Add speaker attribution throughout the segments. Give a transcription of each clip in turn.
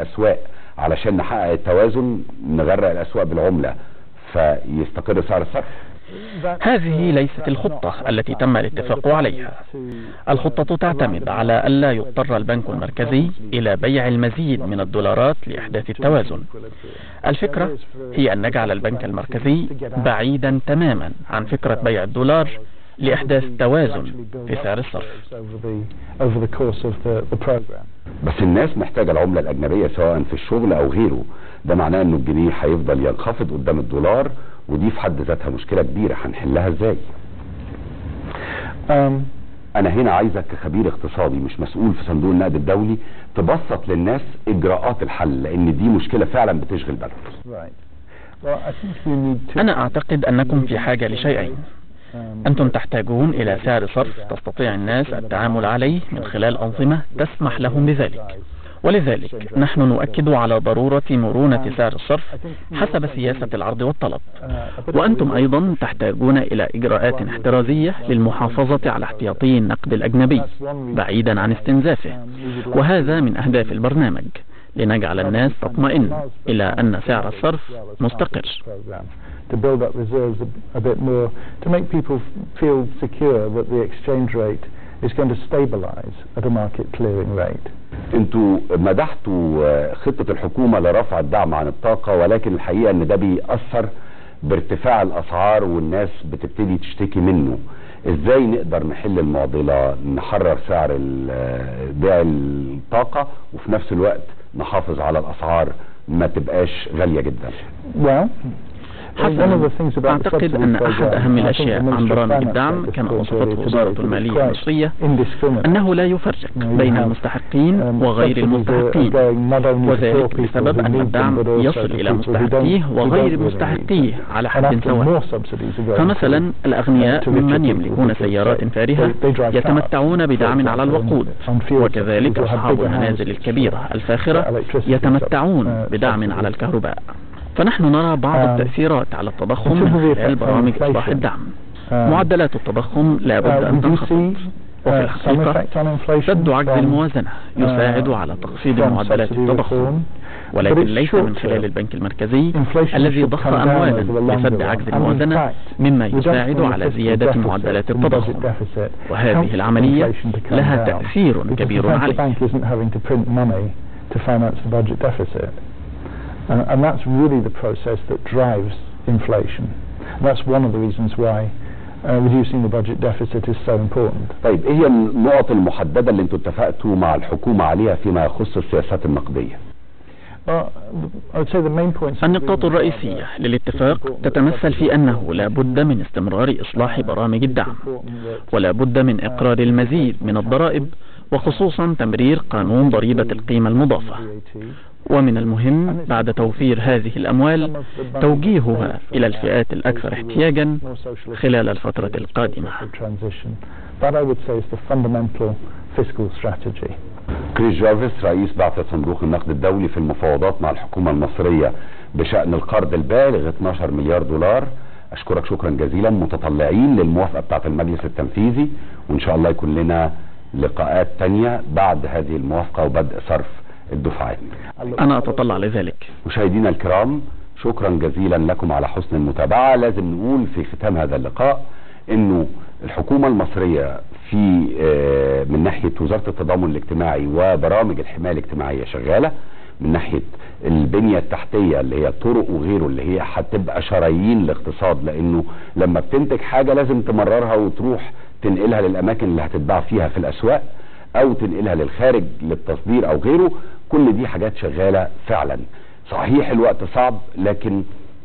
Speaker 1: اسواق علشان نحقق التوازن نغرق الاسواق بالعمله فيستقر سعر الصرف؟
Speaker 2: هذه ليست الخطة التي تم الاتفاق عليها. الخطة تعتمد على ألا يضطر البنك المركزي إلى بيع المزيد من الدولارات لإحداث التوازن. الفكرة هي أن نجعل البنك المركزي بعيدا تماما عن فكرة بيع الدولار لإحداث توازن في سعر الصرف.
Speaker 1: بس الناس محتاجة العملة الأجنبية سواء في الشغل أو غيره، ده معناه أنه الجنيه هيفضل ينخفض قدام الدولار، ودي في حد ذاتها مشكلة كبيرة هنحلها ازاي؟ انا هنا عايزك كخبير اقتصادي مش مسؤول في صندوق النقد الدولي تبسط للناس اجراءات الحل، لان دي مشكلة فعلا بتشغل بالهم.
Speaker 2: انا اعتقد انكم في حاجة لشيئين. أنتم تحتاجون إلى سعر صرف تستطيع الناس التعامل عليه من خلال أنظمة تسمح لهم بذلك، ولذلك نحن نؤكد على ضرورة مرونة سعر الصرف حسب سياسة العرض والطلب. وأنتم أيضا تحتاجون إلى إجراءات احترازية للمحافظة على احتياطي النقد الأجنبي بعيدا عن استنزافه، وهذا من أهداف البرنامج، لنجعل الناس تطمئن إلى أن سعر الصرف مستقر.
Speaker 3: To build up reserves a bit more, to make people feel secure that the exchange rate is going to stabilize at a market clearing rate.
Speaker 1: انتوا مدحتوا خطة الحكومة لرفع الدعم عن الطاقة، ولكن الحقيقة ان ده بيأثر بارتفاع الاسعار والناس بتبتدي تشتكي منه. ازاي نقدر نحل المعضلة، نحرر سعر بيع الطاقة وفي نفس الوقت نحافظ على الاسعار ما تبقاش غالية جدا؟
Speaker 2: أعتقد أن أحد أهم الأشياء عن برامج الدعم كما وصفته وزارة المالية المصرية أنه لا يفرق بين المستحقين وغير المستحقين، وذلك بسبب أن الدعم يصل إلى مستحقيه وغير مستحقيه على حد سواء. فمثلا الأغنياء ممن يملكون سيارات فارهة يتمتعون بدعم على الوقود، وكذلك أصحاب المنازل الكبيرة الفاخرة يتمتعون بدعم على الكهرباء. فنحن نرى بعض التأثيرات على التضخم من خلال برامج إصلاح الدعم. معدلات التضخم لا بد أن تنخفض، وفي الحقيقة سد عجز الموازنة يساعد على تخفيض معدلات التضخم، ولكن ليس من خلال البنك المركزي الذي ضخ أموالا لسد عجز الموازنة مما يساعد على زيادة معدلات التضخم، وهذه العملية لها تأثير كبير عليه.
Speaker 3: And that's really the process that drives inflation. That's one of the reasons why reducing the budget deficit is so important.
Speaker 1: طيب ايه هي النقط المحددة اللي انتوا اتفقتوا مع الحكومة عليها فيما يخص السياسات النقدية؟
Speaker 2: النقاط الرئيسية للاتفاق تتمثل في أنه لا بد من استمرار إصلاح برامج الدعم، ولا بد من إقرار المزيد من الضرائب، وخصوصا تمرير قانون ضريبة القيمة المضافة. ومن المهم بعد توفير هذه الأموال توجيهها إلى الفئات الأكثر احتياجا خلال الفترة القادمة.
Speaker 1: كريس جارفيس رئيس بعثة صندوق النقد الدولي في المفاوضات مع الحكومة المصرية بشأن القرض البالغ 12 مليار دولار، أشكرك شكرا جزيلا. متطلعين للموافقة بتاعة المجلس التنفيذي، وإن شاء الله يكون لنا لقاءات تانية بعد هذه الموافقة وبدء صرف الدفعات.
Speaker 2: أنا أتطلع لذلك.
Speaker 1: مشاهدينا الكرام، شكرا جزيلا لكم على حسن المتابعة. لازم نقول في ختام هذا اللقاء انه الحكومة المصرية في من ناحية وزارة التضامن الاجتماعي وبرامج الحماية الاجتماعية شغالة، من ناحية البنية التحتية اللي هي الطرق وغيره اللي هي هتبقى شرايين الاقتصاد، لانه لما بتنتج حاجة لازم تمررها وتروح تنقلها للاماكن اللي هتتباع فيها في الاسواق او تنقلها للخارج للتصدير او غيره. كل دي حاجات شغالة فعلا. صحيح الوقت صعب، لكن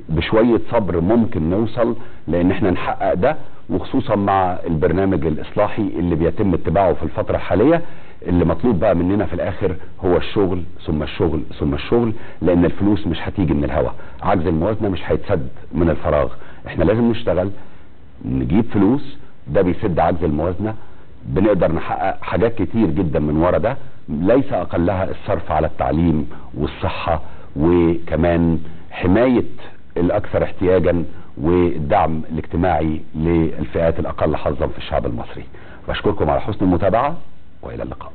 Speaker 1: بشوية صبر ممكن نوصل لان احنا نحقق ده، وخصوصا مع البرنامج الاصلاحي اللي بيتم اتباعه في الفترة الحالية. اللي مطلوب بقى مننا في الاخر هو الشغل ثم الشغل ثم الشغل، لان الفلوس مش هتيجي من الهواء، عجز الموازنة مش هيتسد من الفراغ. احنا لازم نشتغل نجيب فلوس، ده بيسد عجز الموازنة. بنقدر نحقق حاجات كتير جدا من ورا ده، ليس اقلها الصرف على التعليم والصحة، وكمان حماية الاكثر احتياجا والدعم الاجتماعي للفئات الاقل حظا في الشعب المصري. بشكركم على حسن المتابعة، والى اللقاء.